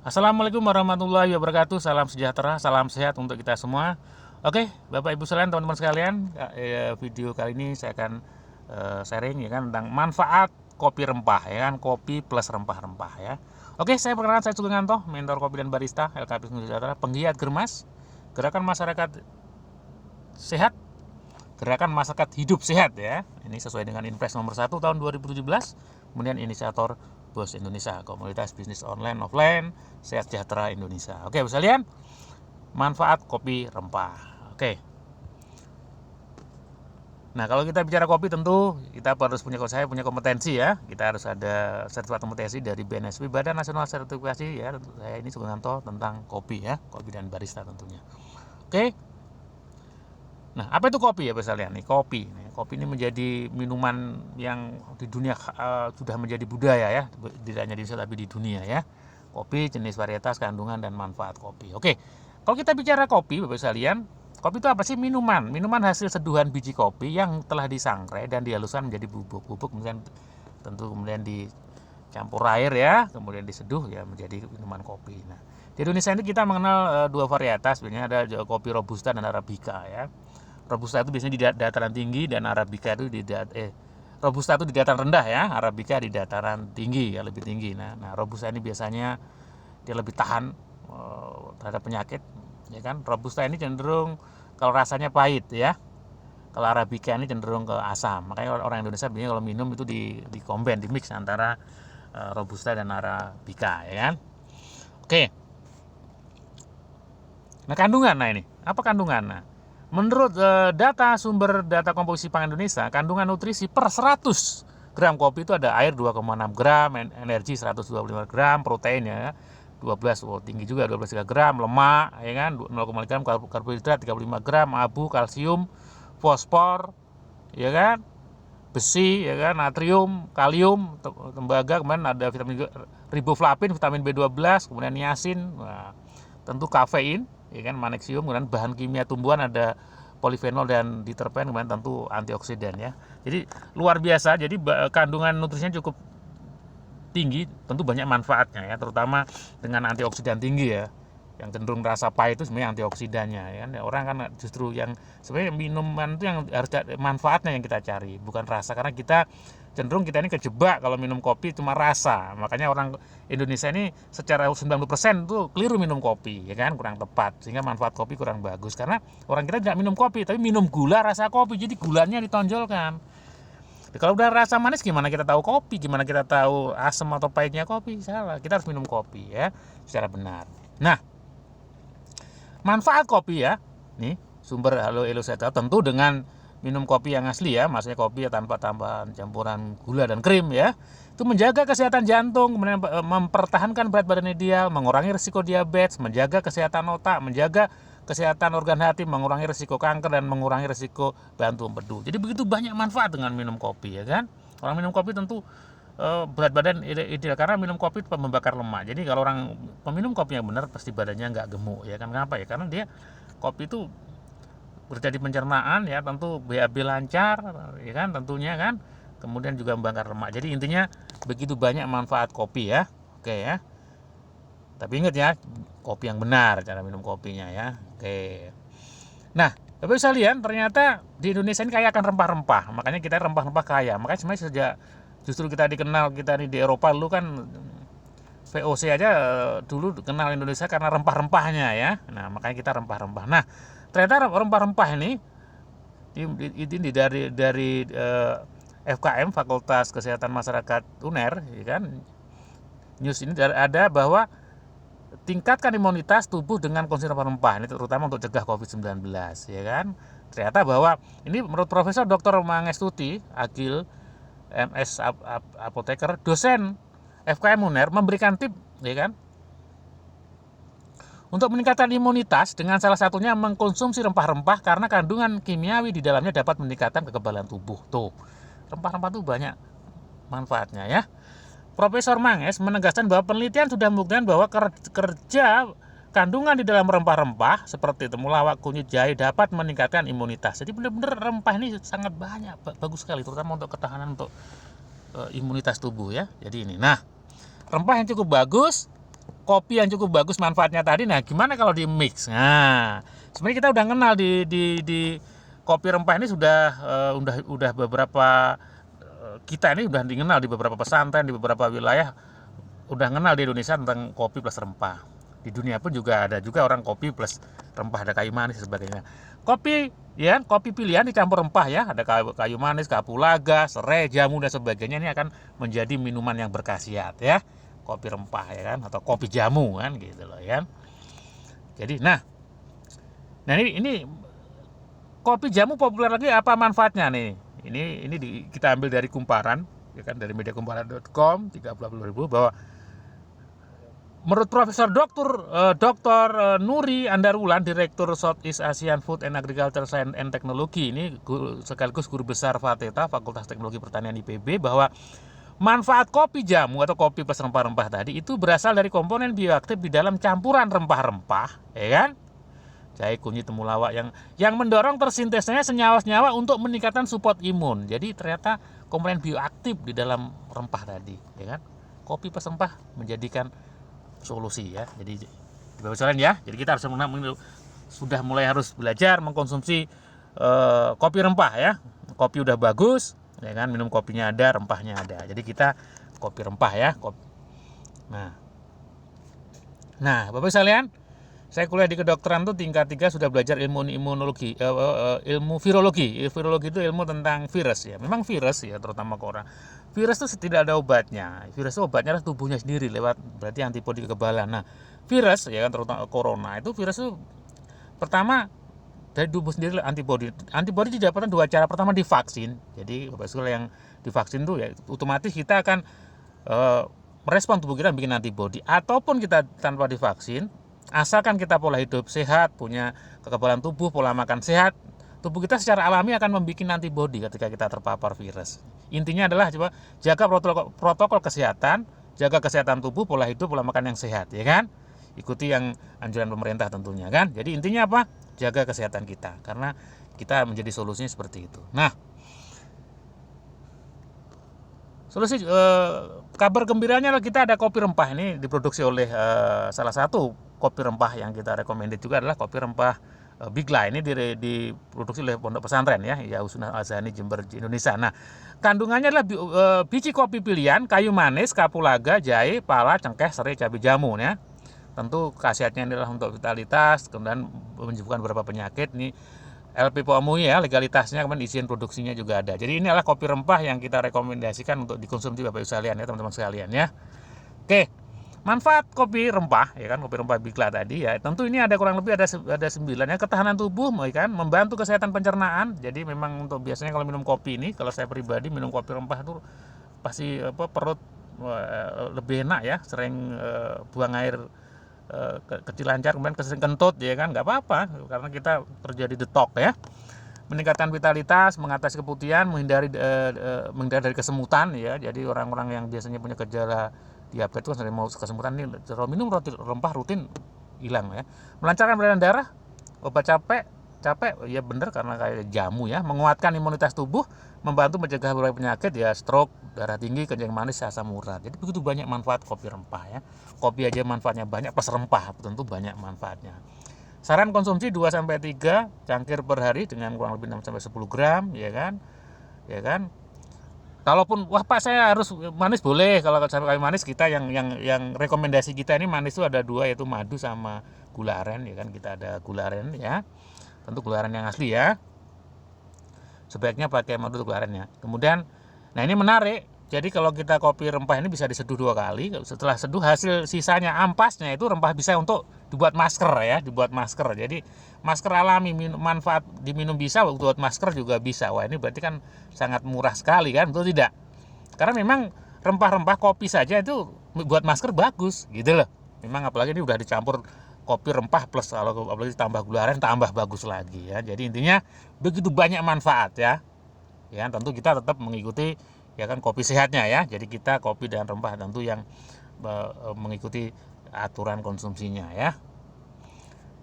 Assalamualaikum warahmatullahi wabarakatuh. Salam sejahtera, salam sehat untuk kita semua. Oke, Bapak Ibu sekalian, teman-teman sekalian, video kali ini saya akan sharing ya kan tentang manfaat kopi rempah ya kan, kopi plus rempah-rempah ya. Oke, saya perkenalkan, saya Sugeng Anto, mentor kopi dan barista LKP Sejahtera, penggiat Germas, Gerakan Masyarakat Sehat, Gerakan Masyarakat Hidup Sehat ya. Ini sesuai dengan Inpres nomor 1 tahun 2017. Kemudian inisiator BOS Indonesia, Komunitas Bisnis Online Offline Sehat Sejahtera Indonesia. Oke, bisa lihat manfaat kopi rempah. Oke. Nah, kalau kita bicara kopi tentu kita harus punya, kalau saya punya kompetensi ya. Kita harus ada sertifikat kompetensi dari BNSP, Badan Nasional Sertifikasi ya. Saya ini Sugeng Anto tentang kopi ya, kopi dan barista tentunya. Oke. Nah, apa itu kopi ya, bisa lihat nih, kopi. Kopi ini menjadi minuman yang di dunia sudah menjadi budaya ya, tidak hanya di Indonesia tapi di dunia ya. Kopi, jenis, varietas, kandungan dan manfaat kopi. Oke. Kalau kita bicara kopi, Bapak sekalian, kopi itu apa sih? Minuman hasil seduhan biji kopi yang telah disangrai dan dihaluskan menjadi bubuk-bubuk, kemudian tentu kemudian dicampur air ya, kemudian diseduh ya menjadi minuman kopi. Nah, di Indonesia ini kita mengenal dua varietas, sebenarnya ada kopi robusta dan arabica ya. Robusta itu biasanya di dataran tinggi dan arabica itu robusta itu di dataran rendah ya, arabica di dataran tinggi ya, lebih tinggi. Nah, robusta ini biasanya dia lebih tahan terhadap penyakit ya kan. Robusta ini cenderung kalau rasanya pahit ya. Kalau arabica ini cenderung ke asam. Makanya orang Indonesia biasanya kalau minum itu di combine, di mix antara robusta dan arabica ya kan. Oke. Nah, kandungan, nah ini apa kandungan? Nah, menurut data sumber data komposisi pangan Indonesia, kandungan nutrisi per 100 gram kopi itu ada air 2,6 gram, energi 125 gram, protein ya 12, tinggi juga 12 gram, lemak ya kan 0,5 gram, karbohidrat 35 gram, abu, kalsium, fosfor ya kan, besi ya kan, natrium, kalium, tembaga, kemudian ada vitamin riboflavin, vitamin B12, kemudian niacin, nah, tentu kafein ya kan, magnesium, kemudian bahan kimia tumbuhan ada polifenol dan diterpen, kemudian tentu antioksidan ya. Jadi luar biasa, jadi kandungan nutrisinya cukup tinggi, tentu banyak manfaatnya ya, terutama dengan antioksidan tinggi ya. Yang cenderung rasa pahit itu sebenarnya antioksidannya ya. Orang kan justru yang sebenarnya minuman itu yang harus manfaatnya yang kita cari, bukan rasa, karena kita cenderung kita ini kejebak kalau minum kopi cuma rasa. Makanya orang Indonesia ini secara 90% itu keliru minum kopi ya kan, kurang tepat, sehingga manfaat kopi kurang bagus karena orang kita tidak minum kopi tapi minum gula rasa kopi, jadi gulanya ditonjolkan. Kalau udah rasa manis gimana kita tahu kopi, gimana kita tahu asam atau pahitnya kopi? Salah, kita harus minum kopi ya secara benar. Nah, manfaat kopi ya, nih sumber Halo Elo saya tahu tentu dengan minum kopi yang asli ya, maksudnya kopi ya tanpa tambahan campuran gula dan krim ya. Itu menjaga kesehatan jantung, kemudian mempertahankan berat badan ideal, mengurangi risiko diabetes, menjaga kesehatan otak, menjaga kesehatan organ hati, mengurangi risiko kanker dan mengurangi risiko bantu empedu. Jadi begitu banyak manfaat dengan minum kopi ya kan. Orang minum kopi tentu berat badan ideal karena minum kopi itu membakar lemak. Jadi kalau orang peminum kopi yang benar pasti badannya nggak gemuk ya kan. Kenapa ya? Karena dia kopi itu terjadi pencernaan ya, tentu BAB lancar ya kan, tentunya kan, kemudian juga membakar lemak. Jadi intinya begitu banyak manfaat kopi ya. Oke ya, tapi ingat ya, kopi yang benar cara minum kopinya ya. Oke, nah Bapak bisa lihat ternyata di Indonesia ini kaya akan rempah-rempah, makanya kita rempah-rempah kaya. Makanya sebenarnya sejak justru kita dikenal, kita nih di Eropa dulu kan VOC aja dulu kenal Indonesia karena rempah-rempahnya ya. Nah makanya kita rempah-rempah. Nah ternyata rempah-rempah ini dari FKM Fakultas Kesehatan Masyarakat UNER ya kan, news ini ada bahwa tingkatkan imunitas tubuh dengan konsumsi rempah-rempah, ini terutama untuk cegah COVID-19 ya kan. Ternyata bahwa ini menurut Profesor Dr. Mangestuti Agil MS Apoteker, dosen FKM UNER, memberikan tip ya kan untuk meningkatkan imunitas dengan salah satunya mengkonsumsi rempah-rempah karena kandungan kimiawi di dalamnya dapat meningkatkan kekebalan tubuh. Tuh, rempah-rempah tuh banyak manfaatnya ya. Profesor Manges menegaskan bahwa penelitian sudah membuktikan bahwa kerja kandungan di dalam rempah-rempah seperti temulawak, kunyit, jahe dapat meningkatkan imunitas. Jadi benar-benar rempah ini sangat banyak, bagus sekali, terutama untuk ketahanan untuk imunitas tubuh ya. Jadi ini, nah rempah yang cukup bagus kopi yang cukup bagus manfaatnya tadi. Nah, gimana kalau di mix? Nah, sebenarnya kita udah kenal di kopi rempah ini udah beberapa, kita ini udah dikenal di beberapa pesantren, di beberapa wilayah udah kenal di Indonesia tentang kopi plus rempah. Di dunia pun juga ada juga orang kopi plus rempah, ada kayu manis dan sebagainya. Kopi ya, kopi pilihan dicampur rempah ya, ada kayu manis, kapulaga, serai, jamu dan sebagainya, ini akan menjadi minuman yang berkhasiat ya. Kopi rempah ya kan, atau kopi jamu kan gitu loh ya. Jadi nah ini kopi jamu populer lagi, apa manfaatnya nih? Ini kita ambil dari Kumparan ya kan, dari mediakumparan.com 30.000 bahwa menurut Profesor Dr. Nuri Andarulan, Direktur Southeast Asian Food and Agriculture Science and Technology, ini sekaligus guru besar FATETA, Fakultas Teknologi Pertanian IPB, bahwa manfaat kopi jamu atau kopi plus rempah-rempah tadi itu berasal dari komponen bioaktif di dalam campuran rempah-rempah, ya kan? Jahe, kunyit, temulawak yang mendorong tersintesnya senyawa-senyawa untuk meningkatkan support imun. Jadi ternyata komponen bioaktif di dalam rempah tadi, ya kan? Kopi plus rempah menjadikan solusi ya. Jadi Bapak sekalian ya, jadi kita sudah mulai harus belajar mengkonsumsi kopi rempah ya. Kopi udah bagus ya kan, minum kopinya ada, rempahnya ada. Jadi kita kopi rempah ya. Nah Bapak sekalian, saya kuliah di kedokteran tuh tingkat 3 sudah belajar ilmu imunologi, ilmu virologi. Virologi itu ilmu tentang virus ya. Memang virus ya, terutama corona. Virus itu tidak ada obatnya. Virus itu obatnya adalah tubuhnya sendiri lewat berarti antibodi kekebalan. Nah, virus ya kan, terutama corona itu, virus itu pertama dari tubuh sendiri antibodi. Antibodi didapatkan dua cara. Pertama divaksin. Jadi Bapak Ibu yang divaksin tuh ya otomatis kita akan merespon tubuh kita bikin antibodi, ataupun kita tanpa divaksin, asalkan kita pola hidup sehat, punya kekebalan tubuh, pola makan sehat, tubuh kita secara alami akan membuat antibodi ketika kita terpapar virus. Intinya adalah coba jaga protokol kesehatan, jaga kesehatan tubuh, pola hidup, pola makan yang sehat, ya kan? Ikuti yang anjuran pemerintah tentunya kan. Jadi intinya apa? Jaga kesehatan kita, karena kita menjadi solusinya seperti itu. Nah, solusi kabar gembiranya kita ada kopi rempah, ini diproduksi oleh salah satu kopi rempah yang kita recommended juga adalah kopi rempah Bigla. Ini diproduksi oleh pondok pesantren ya, Husnul Azani Jember Indonesia. Nah, kandungannya adalah biji kopi pilihan, kayu manis, kapulaga, jahe, pala, cengkeh, serai, cabai jamu ya. Tentu khasiatnya adalah untuk vitalitas, kemudian menyembuhkan beberapa penyakit. Ini LPPOM MUI ya, legalitasnya, kemudian izin produksinya juga ada. Jadi ini adalah kopi rempah yang kita rekomendasikan untuk dikonsumsi Bapak Ibu sekalian ya, teman-teman sekalian ya. Oke, manfaat kopi rempah ya kan, kopi rempah Bigla tadi ya. Tentu ini ada kurang lebih ada 9 ya. Ketahanan tubuh ya kan, membantu kesehatan pencernaan. Jadi memang untuk biasanya kalau minum kopi ini, kalau saya pribadi minum kopi rempah itu pasti perut lebih enak ya, sering buang air kecil lancar, kemudian kesering kentut ya kan, nggak apa-apa karena kita terjadi detox ya. Meningkatkan vitalitas, mengatasi keputihan, menghindari dari kesemutan ya. Jadi orang-orang yang biasanya punya gejala diabetes itu kan sering mau kesemutan, ini kalau minum roti rempah rutin hilang ya. Melancarkan peredaran darah, obat capek ya bener karena kayak jamu ya. Menguatkan imunitas tubuh, membantu mencegah berbagai penyakit ya, stroke, darah tinggi, kencing manis, asam urat. Jadi begitu banyak manfaat kopi rempah ya. Kopi aja manfaatnya banyak, plus rempah tentu banyak manfaatnya. Saran konsumsi 2-3 cangkir per hari dengan kurang lebih 6-10 gram ya kan. Ya kan? Kalaupun wah Pak saya harus manis, boleh. Kalau sampai manis, kita yang rekomendasi kita ini manis itu ada 2, yaitu madu sama gula aren ya kan. Kita ada gula aren ya. Tentu gula aren yang asli ya. Sebaiknya pakai madu gula aren ya. Kemudian nah ini menarik. Jadi kalau kita kopi rempah ini bisa diseduh 2 kali. Setelah seduh hasil sisanya ampasnya itu rempah bisa untuk dibuat masker ya, dibuat masker. Jadi masker alami, manfaat diminum bisa, buat masker juga bisa. Wah, ini berarti kan sangat murah sekali kan, betul tidak? Karena memang rempah-rempah kopi saja itu buat masker bagus gitu loh. Memang apalagi ini udah dicampur kopi rempah plus kalau apalagi tambah gula aren tambah bagus lagi ya. Jadi intinya begitu banyak manfaat ya. Ya, tentu kita tetap mengikuti ya kan kopi sehatnya ya. Jadi kita kopi dan rempah tentu yang mengikuti aturan konsumsinya ya.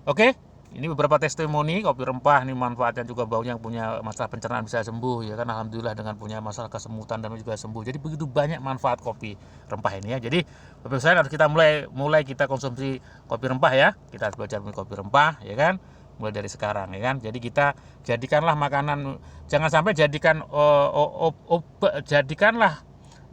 Oke, Ini beberapa testimoni kopi rempah ini manfaatnya juga, baunya yang punya masalah pencernaan bisa sembuh ya kan, alhamdulillah, dengan punya masalah kesemutan dan juga sembuh. Jadi begitu banyak manfaat kopi rempah ini ya. Jadi Bapak saya harus kita mulai kita konsumsi kopi rempah ya. Kita harus belajar minum kopi rempah ya kan. Mulai dari sekarang ya kan. Jadi kita jadikanlah makanan, jangan sampai jadikanlah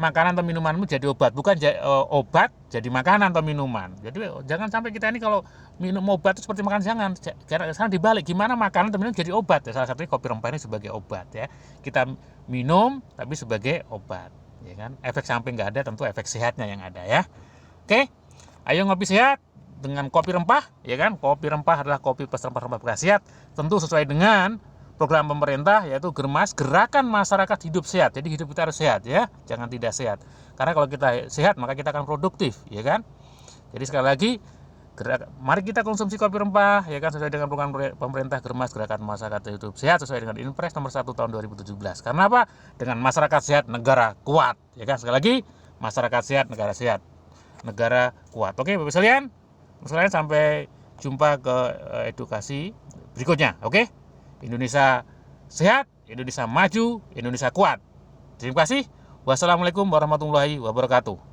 makanan atau minumanmu jadi obat, bukan obat jadi makanan atau minuman. Jadi jangan sampai kita ini kalau minum obat itu seperti makan, jangan. Sekarang dibalik, gimana makanan atau minuman jadi obat ya. Salah satunya kopi rempah ini sebagai obat ya. Kita minum tapi sebagai obat ya kan. Efek samping nggak ada, tentu efek sehatnya yang ada ya. Oke, ayo ngopi sehat dengan kopi rempah ya kan. Kopi rempah adalah kopi plus rempah-rempah berkhasiat, tentu sesuai dengan program pemerintah, yaitu GERMAS, Gerakan Masyarakat Hidup Sehat. Jadi hidup kita harus sehat ya, jangan tidak sehat. Karena kalau kita sehat maka kita akan produktif ya kan. Jadi sekali lagi, mari kita konsumsi kopi rempah ya kan, sesuai dengan program pemerintah GERMAS, Gerakan Masyarakat Hidup Sehat, sesuai dengan Inpres nomor 1 tahun 2017. Karena apa? Dengan masyarakat sehat negara kuat ya kan. Sekali lagi, masyarakat sehat negara sehat, negara kuat. Oke Bapak sekalian, sampai jumpa ke edukasi berikutnya. Oke, Indonesia sehat, Indonesia maju, Indonesia kuat. Terima kasih. Wassalamualaikum warahmatullahi wabarakatuh.